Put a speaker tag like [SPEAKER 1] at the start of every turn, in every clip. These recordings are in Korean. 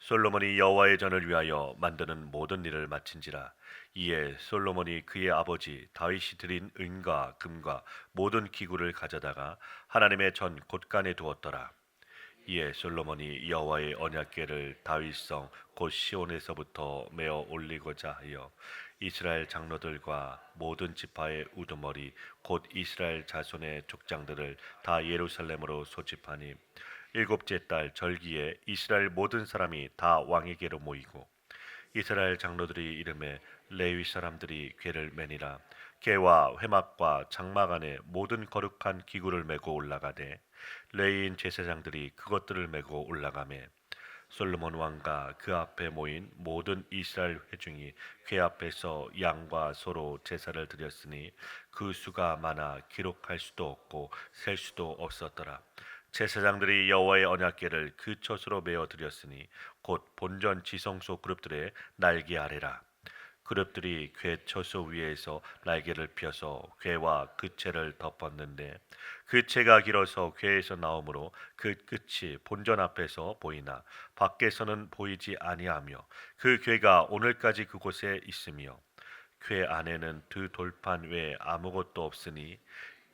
[SPEAKER 1] 솔로몬이 여호와의 전을 위하여 만드는 모든 일을 마친지라. 이에 솔로몬이 그의 아버지 다윗이 드린 은과 금과 모든 기구를 가져다가 하나님의 전 곳간에 두었더라. 이에 솔로몬이 여호와의 언약궤를 다윗성 곧 시온에서부터 메어 올리고자 하여 이스라엘 장로들과 모든 지파의 우두머리 곧 이스라엘 자손의 족장들을 다 예루살렘으로 소집하니 일곱째 달 절기에 이스라엘 모든 사람이 다 왕에게로 모이고 이스라엘 장로들이 이름에 레위 사람들이 궤를 매니라. 궤와 회막과 장막 안에 모든 거룩한 기구를 메고 올라가되 레위인 제사장들이 그것들을 메고 올라가매 솔로몬 왕과 그 앞에 모인 모든 이스라엘 회중이 궤 앞에서 양과 소로 제사를 드렸으니 그 수가 많아 기록할 수도 없고 셀 수도 없었더라. 제사장들이 여호와의 언약궤를 그 톳으로 메어 드렸으니 곧 본전 지성소 그룹들의 날개 아래라. 그룹들이 궤 처소 위에서 날개를 펴서 궤와 그 채를 덮었는데 그 채가 길어서 궤에서 나오므로 그 끝이 본전 앞에서 보이나 밖에서는 보이지 아니하며 그 궤가 오늘까지 그곳에 있으며 궤 안에는 두 돌판 외에 아무것도 없으니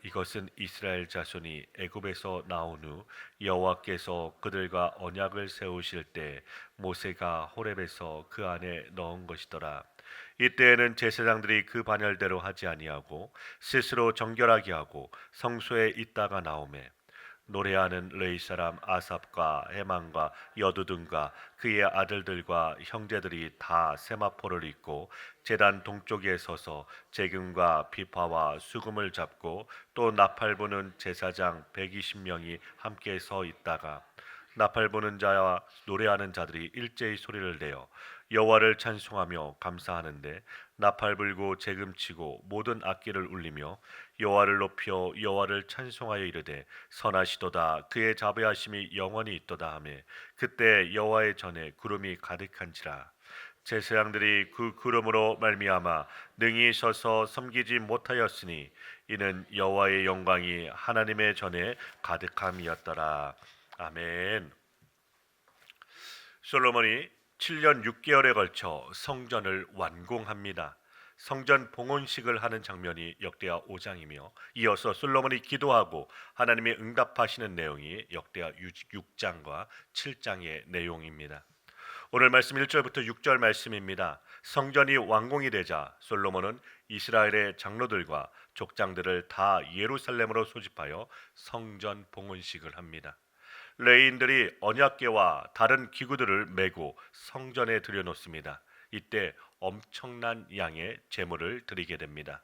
[SPEAKER 1] 이것은 이스라엘 자손이 애굽에서 나온 후 여호와께서 그들과 언약을 세우실 때 모세가 호렙에서 그 안에 넣은 것이더라. 이때에는 제사장들이 그 반열대로 하지 아니하고 스스로 정결하게 하고 성소에 있다가 나오매 노래하는 레위 사람 아삽과 헤만과 여두둔과 그의 아들들과 형제들이 다 세마포를 입고 제단 동쪽에 서서 재금과 비파와 수금을 잡고 또 나팔 부는 제사장 120명이 함께 서 있다가 나팔 부는 자와 노래하는 자들이 일제히 소리를 내어 여호와를 찬송하며 감사하는데 나팔 불고 재금치고 모든 악기를 울리며 여호와를 높여 여호와를 찬송하여 이르되 선하시도다 그의 자비하심이 영원히 있도다 하며 그때 여호와의 전에 구름이 가득한지라. 제사장들이 그 구름으로 말미암아 능히 서서 섬기지 못하였으니 이는 여호와의 영광이 하나님의 전에 가득함이었더라. 아멘. 솔로몬이 7년 6개월에 걸쳐 성전을 완공합니다. 성전 봉헌식을 하는 장면이 역대하 5장이며 이어서 솔로몬이 기도하고 하나님의 응답하시는 내용이 역대하 6장과 7장의 내용입니다. 오늘 말씀 1절부터 6절 말씀입니다. 성전이 완공이 되자 솔로몬은 이스라엘의 장로들과 족장들을 다 예루살렘으로 소집하여 성전 봉헌식을 합니다. 레위인들이 언약궤와 다른 기구들을 메고 성전에 들여놓습니다. 이때 엄청난 양의 제물을 드리게 됩니다.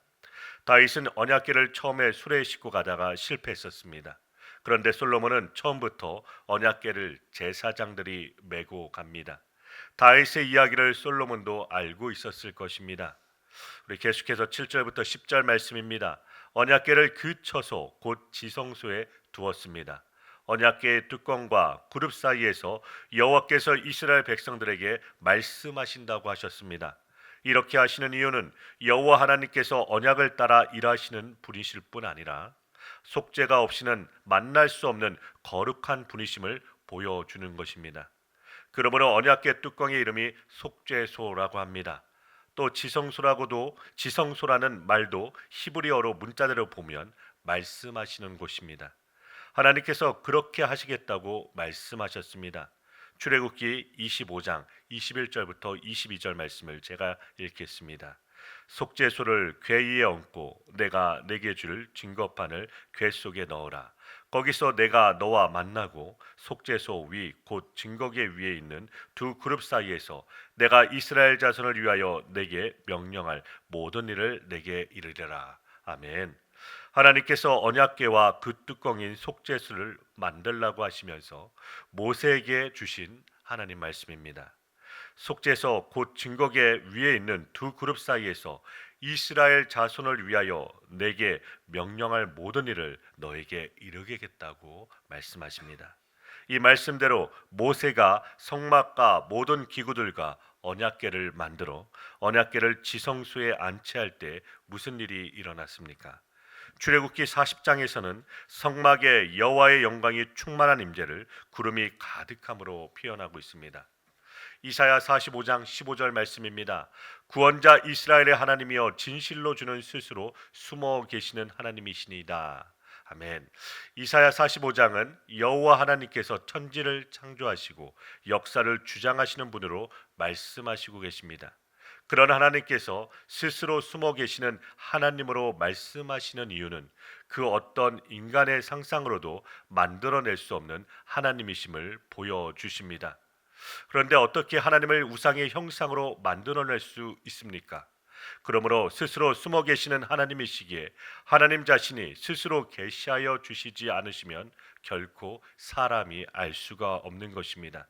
[SPEAKER 1] 다윗은 언약궤를 처음에 수레에 싣고 가다가 실패했었습니다. 그런데 솔로몬은 처음부터 언약궤를 제사장들이 메고 갑니다. 다윗의 이야기를 솔로몬도 알고 있었을 것입니다. 우리 계속해서 7절부터 10절 말씀입니다. 언약궤를 그 처소 곧 지성소에 두었습니다. 언약궤의 뚜껑과 그룹 사이에서 여호와께서 이스라엘 백성들에게 말씀하신다고 하셨습니다. 이렇게 하시는 이유는 여호와 하나님께서 언약을 따라 일하시는 분이실 뿐 아니라 속죄가 없이는 만날 수 없는 거룩한 분이심을 보여주는 것입니다. 그러므로 언약궤 뚜껑의 이름이 속죄소라고 합니다. 또 지성소라는 말도 히브리어로 문자대로 보면 말씀하시는 곳입니다. 하나님께서 그렇게 하시겠다고 말씀하셨습니다. 출애굽기 25장 21절부터 22절 말씀을 제가 읽겠습니다. 속죄소를 궤 위에 얹고 내가 내게 줄 증거판을 궤 속에 넣어라. 거기서 내가 너와 만나고 속죄소 위 곧 증거궤 위에 있는 두 그룹 사이에서 내가 이스라엘 자손을 위하여 내게 명령할 모든 일을 내게 이르리라. 아멘. 하나님께서 언약궤와 그 뚜껑인 속죄소를 만들라고 하시면서 모세에게 주신 하나님 말씀입니다. 속죄소 곧 증거궤 위에 있는 두 그룹 사이에서 이스라엘 자손을 위하여 내게 명령할 모든 일을 너에게 이루겠다고 말씀하십니다. 이 말씀대로 모세가 성막과 모든 기구들과 언약궤를 만들어 언약궤를 지성소에 안치할 때 무슨 일이 일어났습니까? 출애굽기 40장에서는 성막에 여호와의 영광이 충만한 임재를 구름이 가득함으로 표현하고 있습니다. 이사야 45장 15절 말씀입니다. 구원자 이스라엘의 하나님이여 진실로 주는 스스로 숨어 계시는 하나님이시니이다. 아멘. 이사야 45장은 여호와 하나님께서 천지를 창조하시고 역사를 주장하시는 분으로 말씀하시고 계십니다. 그런 하나님께서 스스로 숨어 계시는 하나님으로 말씀하시는 이유는 그 어떤 인간의 상상으로도 만들어낼 수 없는 하나님이심을 보여주십니다. 그런데 어떻게 하나님을 우상의 형상으로 만들어낼 수 있습니까? 그러므로 스스로 숨어 계시는 하나님이시기에 하나님 자신이 스스로 계시하여 주시지 않으시면 결코 사람이 알 수가 없는 것입니다.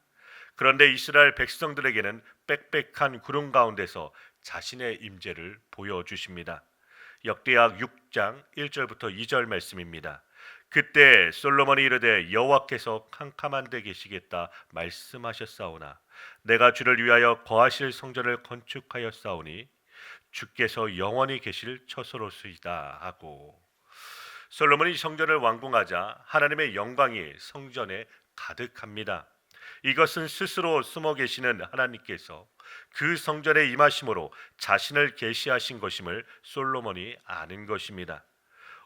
[SPEAKER 1] 그런데 이스라엘 백성들에게는 빽빽한 구름 가운데서 자신의 임재를 보여주십니다. 역대하 6장 1절부터 2절 말씀입니다. 그때 솔로몬이 이르되 여호와께서 캄캄한 데 계시겠다 말씀하셨사오나 내가 주를 위하여 거하실 성전을 건축하였사오니 주께서 영원히 계실 처소로소이다 하고, 솔로몬이 성전을 완공하자 하나님의 영광이 성전에 가득합니다. 이것은 스스로 숨어 계시는 하나님께서 그 성전에 임하심으로 자신을 계시하신 것임을 솔로몬이 아는 것입니다.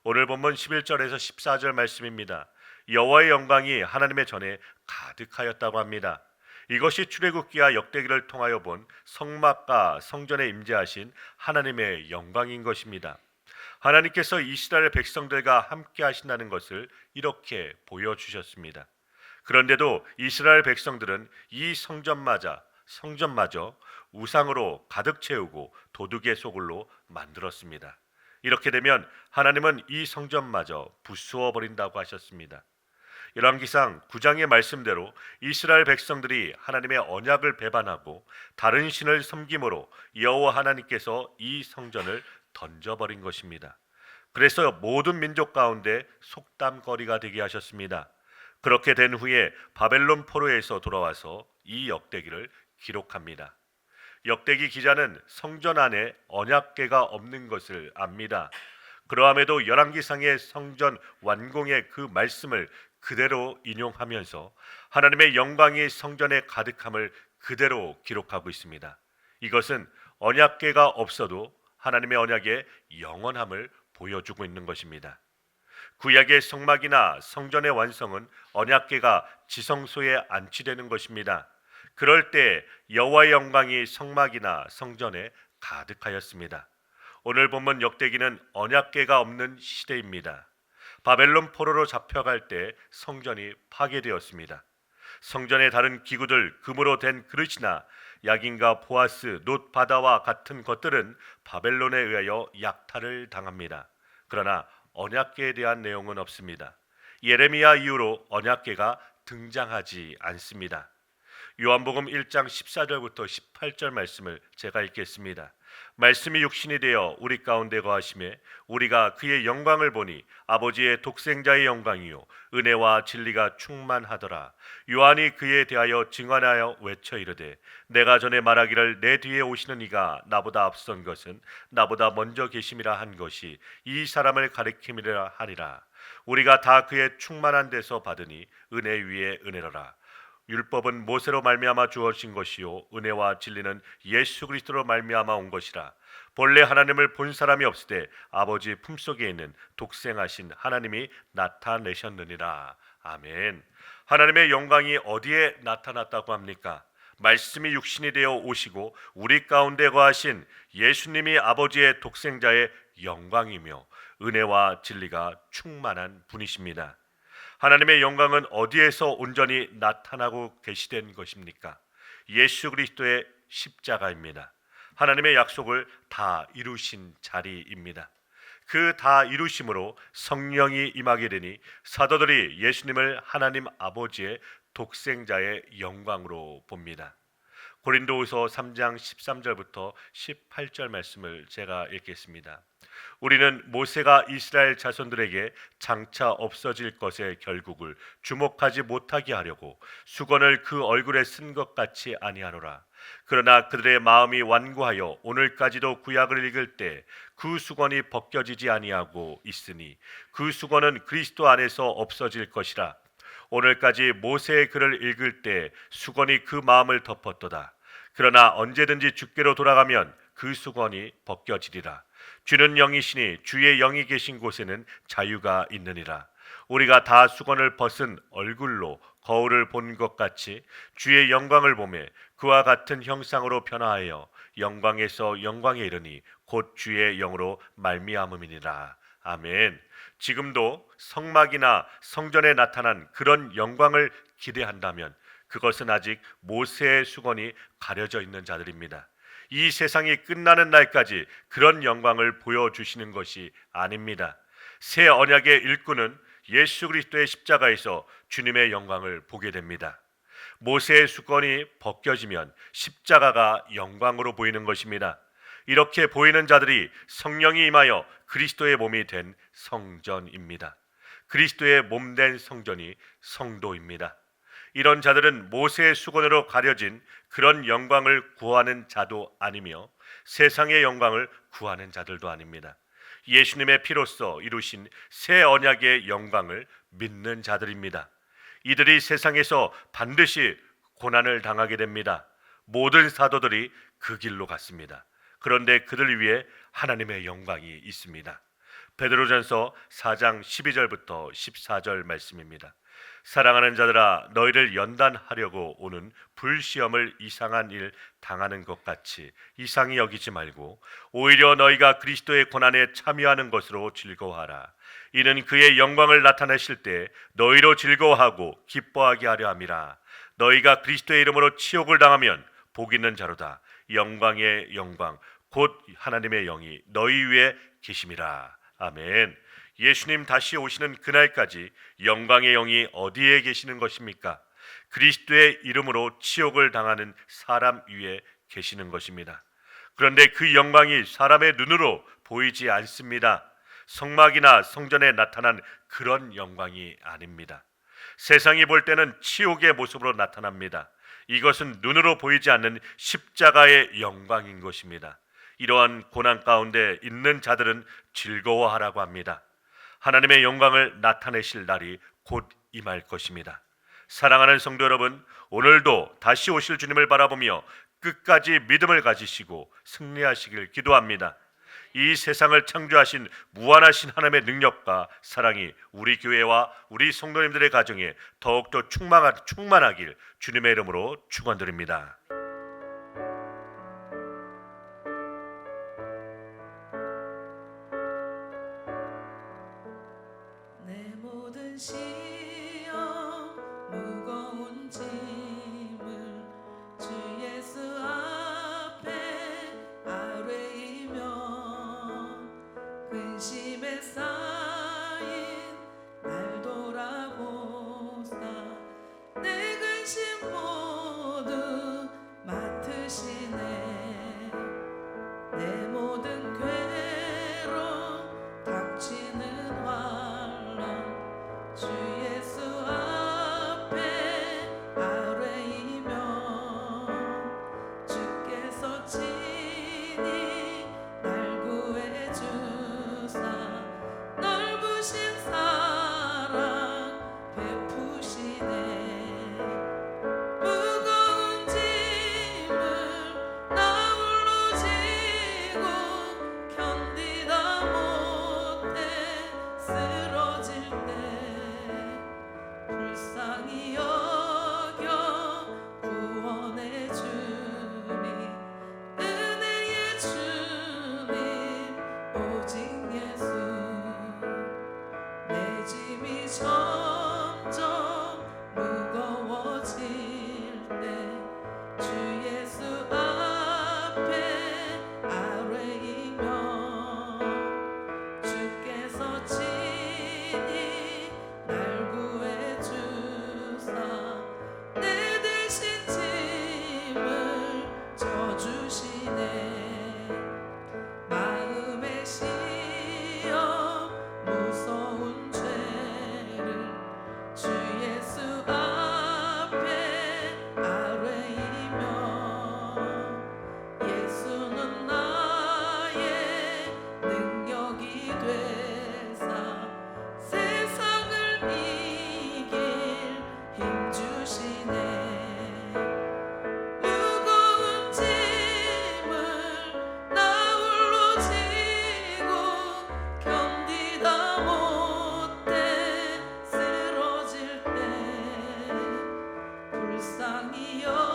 [SPEAKER 1] 오늘 본문 11절에서 14절 말씀입니다. 여호와의 영광이 하나님의 전에 가득하였다고 합니다. 이것이 출애굽기와 역대기를 통하여 본 성막과 성전에 임재하신 하나님의 영광인 것입니다. 하나님께서 이스라엘 백성들과 함께 하신다는 것을 이렇게 보여주셨습니다. 그런데도 이스라엘 백성들은 이 성전마저 우상으로 가득 채우고 도둑의 소굴로 만들었습니다. 이렇게 되면 하나님은 이 성전마저 부수어 버린다고 하셨습니다. 열왕기상 9장의 말씀대로 이스라엘 백성들이 하나님의 언약을 배반하고 다른 신을 섬김으로 여호와 하나님께서 이 성전을 던져버린 것입니다. 그래서 모든 민족 가운데 속담거리가 되게 하셨습니다. 그렇게 된 후에 바벨론 포로에서 돌아와서 이 역대기를 기록합니다. 역대기 기자는 성전 안에 언약궤가 없는 것을 압니다. 그러함에도 열왕기상의 성전 완공의 그 말씀을 그대로 인용하면서 하나님의 영광이 성전에 가득함을 그대로 기록하고 있습니다. 이것은 언약궤가 없어도 하나님의 언약의 영원함을 보여주고 있는 것입니다. 구약의 성막이나 성전의 완성은 언약궤가 지성소에 안치되는 것입니다. 그럴 때 여호와의 영광이 성막이나 성전에 가득하였습니다. 오늘 본문 역대기는 언약궤가 없는 시대입니다. 바벨론 포로로 잡혀갈 때 성전이 파괴되었습니다. 성전의 다른 기구들, 금으로 된 그릇이나 약인과 보아스, 놋 바다와 같은 것들은 바벨론에 의하여 약탈을 당합니다. 그러나 언약궤에 대한 내용은 없습니다. 예레미야 이후로 언약궤가 등장하지 않습니다. 요한복음 1장 14절부터 18절 말씀을 제가 읽겠습니다. 말씀이 육신이 되어 우리 가운데 거하심에 우리가 그의 영광을 보니 아버지의 독생자의 영광이요 은혜와 진리가 충만하더라. 요한이 그에 대하여 증언하여 외쳐 이르되 내가 전에 말하기를 내 뒤에 오시는 이가 나보다 앞선 것은 나보다 먼저 계심이라 한 것이 이 사람을 가리킴이라 하리라. 우리가 다 그의 충만한 데서 받으니 은혜 위에 은혜로라. 율법은 모세로 말미암아 주어진 것이요 은혜와 진리는 예수 그리스도로 말미암아 온 것이라. 본래 하나님을 본 사람이 없으되 아버지 품속에 있는 독생하신 하나님이 나타내셨느니라. 아멘. 하나님의 영광이 어디에 나타났다고 합니까? 말씀이 육신이 되어 오시고 우리 가운데 거하신 예수님이 아버지의 독생자의 영광이며 은혜와 진리가 충만한 분이십니다. 하나님의 영광은 어디에서 온전히 나타나고 계시된 것입니까? 예수 그리스도의 십자가입니다. 하나님의 약속을 다 이루신 자리입니다. 그 다 이루심으로 성령이 임하게 되니 사도들이 예수님을 하나님 아버지의 독생자의 영광으로 봅니다. 고린도후서 3장 13절부터 18절 말씀을 제가 읽겠습니다. 우리는 모세가 이스라엘 자손들에게 장차 없어질 것의 결국을 주목하지 못하게 하려고 수건을 그 얼굴에 쓴 것 같이 아니하노라. 그러나 그들의 마음이 완고하여 오늘까지도 구약을 읽을 때 그 수건이 벗겨지지 아니하고 있으니 그 수건은 그리스도 안에서 없어질 것이라. 오늘까지 모세의 글을 읽을 때 수건이 그 마음을 덮었도다. 그러나 언제든지 주께로 돌아가면 그 수건이 벗겨지리라. 주는 영이시니 주의 영이 계신 곳에는 자유가 있느니라. 우리가 다 수건을 벗은 얼굴로 거울을 본 것 같이 주의 영광을 보매 그와 같은 형상으로 변화하여 영광에서 영광에 이르니 곧 주의 영으로 말미암음이니라. 아멘. 지금도 성막이나 성전에 나타난 그런 영광을 기대한다면 그것은 아직 모세의 수건이 가려져 있는 자들입니다. 이 세상이 끝나는 날까지 그런 영광을 보여주시는 것이 아닙니다. 새 언약의 일꾼은 예수 그리스도의 십자가에서 주님의 영광을 보게 됩니다. 모세의 수건이 벗겨지면 십자가가 영광으로 보이는 것입니다. 이렇게 보이는 자들이 성령이 임하여 그리스도의 몸이 된 성전입니다. 그리스도의 몸 된 성전이 성도입니다. 이런 자들은 모세의 수건으로 가려진 그런 영광을 구하는 자도 아니며 세상의 영광을 구하는 자들도 아닙니다. 예수님의 피로써 이루신 새 언약의 영광을 믿는 자들입니다. 이들이 세상에서 반드시 고난을 당하게 됩니다. 모든 사도들이 그 길로 갔습니다. 그런데 그들 위해 하나님의 영광이 있습니다. 베드로전서 4장 12절부터 14절 말씀입니다. 사랑하는 자들아, 너희를 연단하려고 오는 불시험을 이상한 일 당하는 것 같이 이상히 여기지 말고 오히려 너희가 그리스도의 고난에 참여하는 것으로 즐거워하라. 이는 그의 영광을 나타내실 때 너희로 즐거워하고 기뻐하게 하려 함이라. 너희가 그리스도의 이름으로 치욕을 당하면 복 있는 자로다. 영광의 영광 곧 하나님의 영이 너희 위에 계심이라. 아멘. 예수님 다시 오시는 그날까지 영광의 영이 어디에 계시는 것입니까? 그리스도의 이름으로 치욕을 당하는 사람 위에 계시는 것입니다. 그런데 그 영광이 사람의 눈으로 보이지 않습니다. 성막이나 성전에 나타난 그런 영광이 아닙니다. 세상이 볼 때는 치욕의 모습으로 나타납니다. 이것은 눈으로 보이지 않는 십자가의 영광인 것입니다. 이러한 고난 가운데 있는 자들은 즐거워하라고 합니다. 하나님의 영광을 나타내실 날이 곧 임할 것입니다. 사랑하는 성도 여러분, 오늘도 다시 오실 주님을 바라보며 끝까지 믿음을 가지시고 승리하시길 기도합니다. 이 세상을 창조하신 무한하신 하나님의 능력과 사랑이 우리 교회와 우리 성도님들의 가정에 더욱더 충만하길 주님의 이름으로 축원드립니다.
[SPEAKER 2] 내 모든 시험 무거운 짐을 주 예수 앞에 아뢰이며 근심에 쌓인 날 돌아보사 내 근심 모두 영광이요